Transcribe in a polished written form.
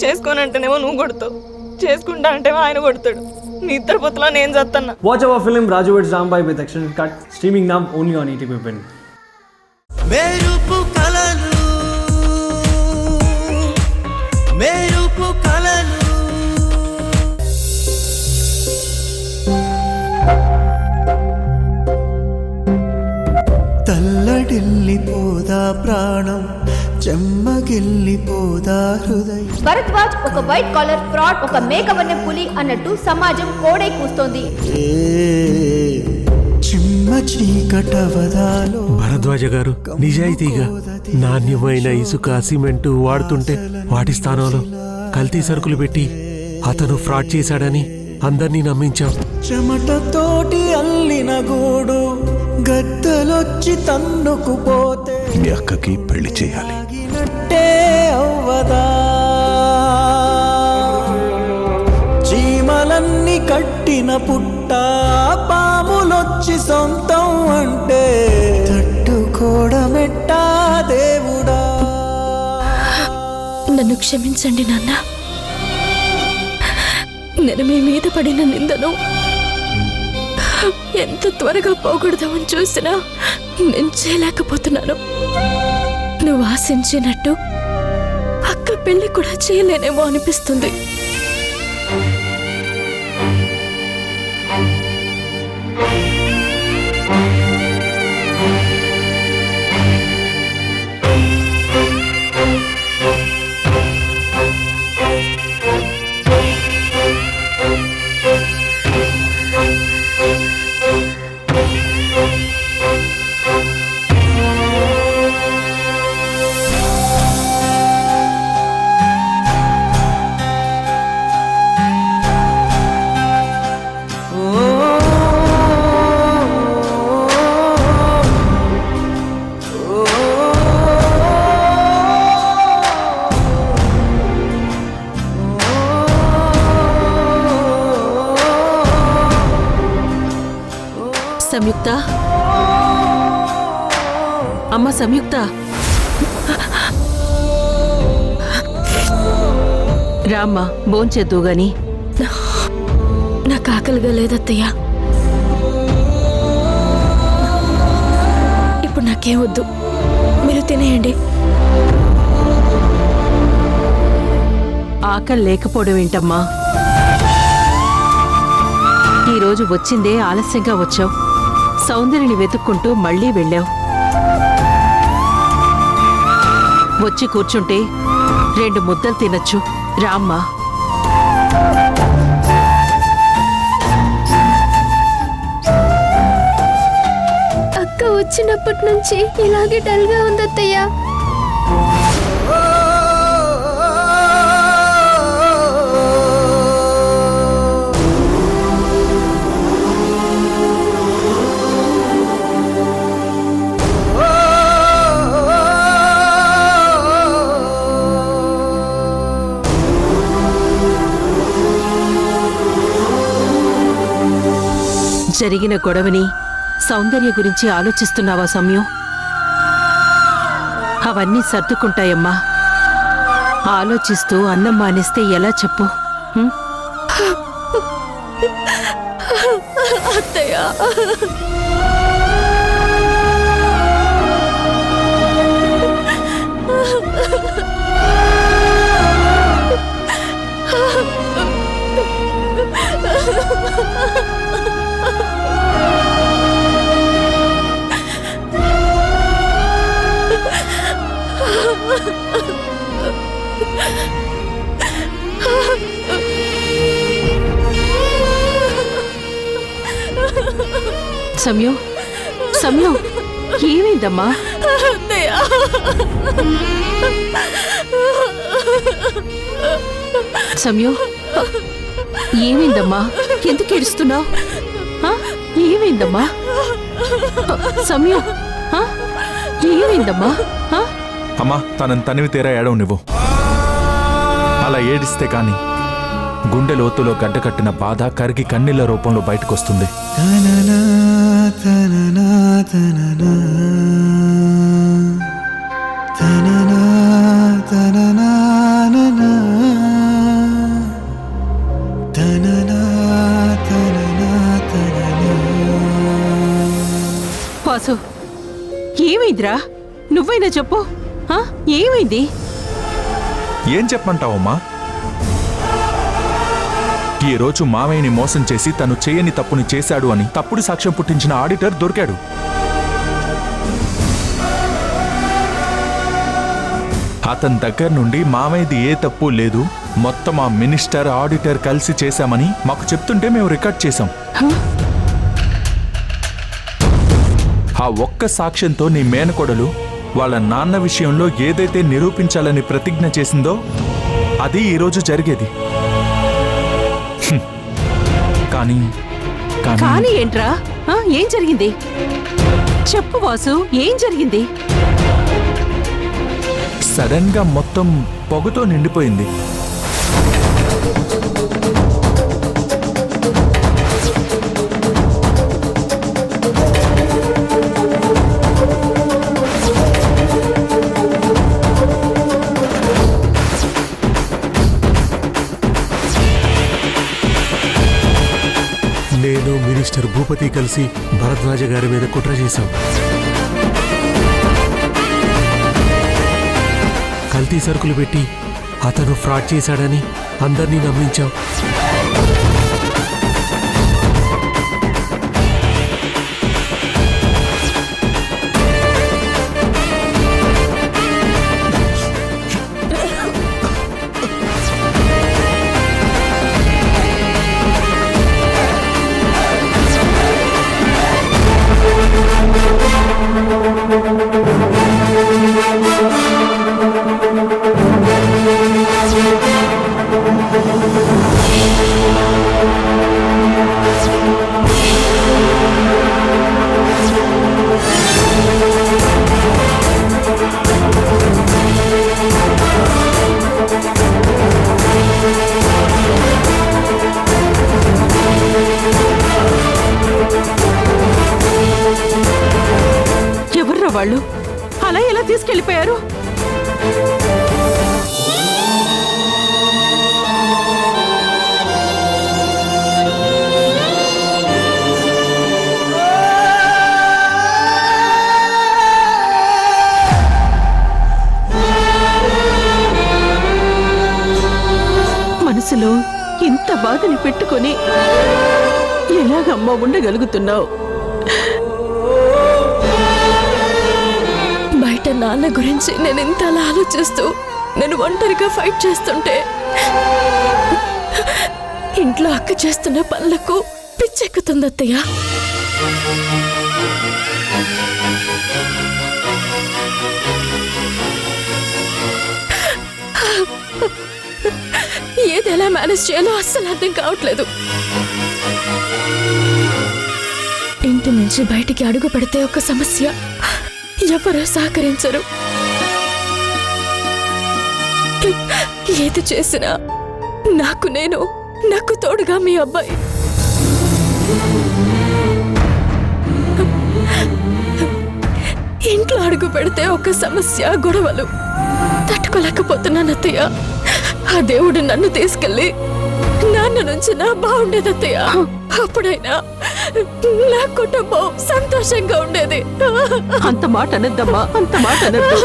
చేసుకోనంటేనేమో నువ్వు కొడతావు, చేసుకుంటా అంటేమో ఆయన కొడతాడు. నీ ఇద్దరు పొత్తులో నేను చత్తన్నా. Watch our film Raju vs. Rambai with extended cut, streaming now only on ETV Win. మెరుపు కలలు తల్లడిల్లిపోదా ప్రాణం, చెమ్మగిల్లిపోదా హృదయం. భరద్వాజ్ ఒక వైట్ కాలర్ ఫ్రాడ్, ఒక మేకవన్నె పులి అన్నట్టు సమాజం కోడై కూస్తోంది. భరద్వాజ గారు నిజాయితీగా నాణ్యమైన ఇసుక సిమెంటు వాడుతుంటే వాటి స్థానంలో కల్తీ సరుకులు పెట్టి అతను ఫ్రాడ్ చేశాడని అందరినీ నమ్మించాం. చెమటతోటి అల్లిన గూడు గద్దలొచ్చి తన్నుకుపోతే మీ అక్కకి పెళ్లి చేయాలి. అవ్వదా చీమలన్నీ కట్టిన పుట్ట పాములొచ్చి సొంతం అంటే తట్టుకోవడమెట్టా దేవుడా. నన్ను క్షమించండి నాన్న. నేను మీ మీద పడిన నిందను ఎంత త్వరగా పోకూడదామని చూసినా నేను చేయలేకపోతున్నాను. నువ్వు ఆశించినట్టు అక్క పెళ్లి కూడా చేయలేనేమో అనిపిస్తుంది. సంయుక్త, అమ్మ సంయుక్త, రామ్మా భోంచేద్దు గాని. నాకు ఆకలిగా లేదత్తయ్యా. ఇప్పుడు నాకేం వద్దు, మీరు తినేయండి. ఆకలి లేకపోవడం ఏంటమ్మా? ఈరోజు వచ్చిందే ఆలస్యంగా వచ్చావు. సౌందర్యని వెతుక్కుంటూ మళ్లీ వెళ్ళావు. వచ్చి కూర్చుంటే 2 ముద్దలు తినచ్చు. రామ్మా. అక్క వచ్చినప్పటి నుంచి ఇలాగే డల్గా ఉందత్తయ్యా. జరిగిన గొడవని సౌందర్య గురించి ఆలోచిస్తున్నావా సౌమ్యం? అవన్నీ సర్దుకుంటాయమ్మా. ఆలోచిస్తూ అన్నం మానేస్తే ఎలా చెప్పు? అత్తయ్య, సమయం సమయం ఏమైందమ్మా? సమయం ఏమైందమ్మా? ఎందుకు ఏడుస్తున్నావు? ఏమైందమ్మా? సమయం ఏమైందమ్మా? అమ్మా, తనని తనివి తీరా ఏడవు నువ్వు. అలా ఏడిస్తే కాని గుండె లోతులో గడ్డకట్టిన బాధ కరిగి కన్నీళ్ల రూపంలో బయటకొస్తుంది. తననా ఏమైందిరా? నువ్వైనా చెప్పు. ఆ? ఏమైంది? ఏం చెప్పమంటావమ్మా? ఈ రోజు మామయ్యని మోసం చేసి తను చేయని తప్పుని చేశాడు అని తప్పుడు సాక్ష్యం పుట్టించిన ఆడిటర్ దొరికాడు. అతని దగ్గర నుండి మామయ్యది ఏ తప్పు లేదు, మొత్తం ఆ మినిస్టర్ ఆడిటర్ కలిసి చేశామని మాకు చెప్తుంటే మేము రికార్డ్ చేశాం. ఆ ఒక్క సాక్ష్యంతో నీ మేనకోడలు వాళ్ళ నాన్న విషయంలో ఏదైతే నిరూపించాలని ప్రతిజ్ఞ చేసిందో అది ఈరోజు జరిగేది. కానీ కానీ ఏంట్రా? ఏం జరిగింది? చెప్పు వాసు, ఏం జరిగింది? సడన్ గా మొత్తం పొగతో నిండిపోయింది. నేను మినిస్టర్ భూపతి కలిసి భరద్వాజ గారి మీద కుట్ర చేశాం. కల్తీ సరుకులు పెట్టి అతను ఫ్రాడ్ చేశాడని అందరినీ నమ్మించాం. ఎవర్రా వాళ్ళు? అలా ఎలా తీసుకెళ్లిపోయారు? మనసులో ఇంత బాధని పెట్టుకొని ఎలాగమ్మా ఉండగలుగుతున్నావు? బయట నాన్న గురించి నేను ఇంత అలా ఆలోచిస్తూ నేను ఒంటరిగా ఫైట్ చేస్తుంటే ఇంట్లో అక్క చేస్తున్న పనులకు పిచ్చెక్కుతుంది అత్తయ్య. ఏది ఎలా మేనేజ్ చేయాలో అస్సలు అర్థం కావట్లేదు. ఇంటి నుంచి బయటికి అడుగు పెడితే ఒక సమస్య, ఎవరూ సహకరించరు. ఏది చేసినా నాకు తోడుగా మీ అబ్బాయి. ఇంట్లో అడుగు పెడితే ఒక సమస్య, గొడవలు తట్టుకోలేకపోతున్నాను అత్తయ్య. ఆ దేవుడు నన్ను తీసుకెళ్ళి నాన్న నుంచి నా బాగుండేది అత్తయ్య. అప్పుడైనా నా కుటుంబం సంతోషంగా ఉండేది. అంత మాట అనద్దమ్మా, అంత మాట అనద్దు.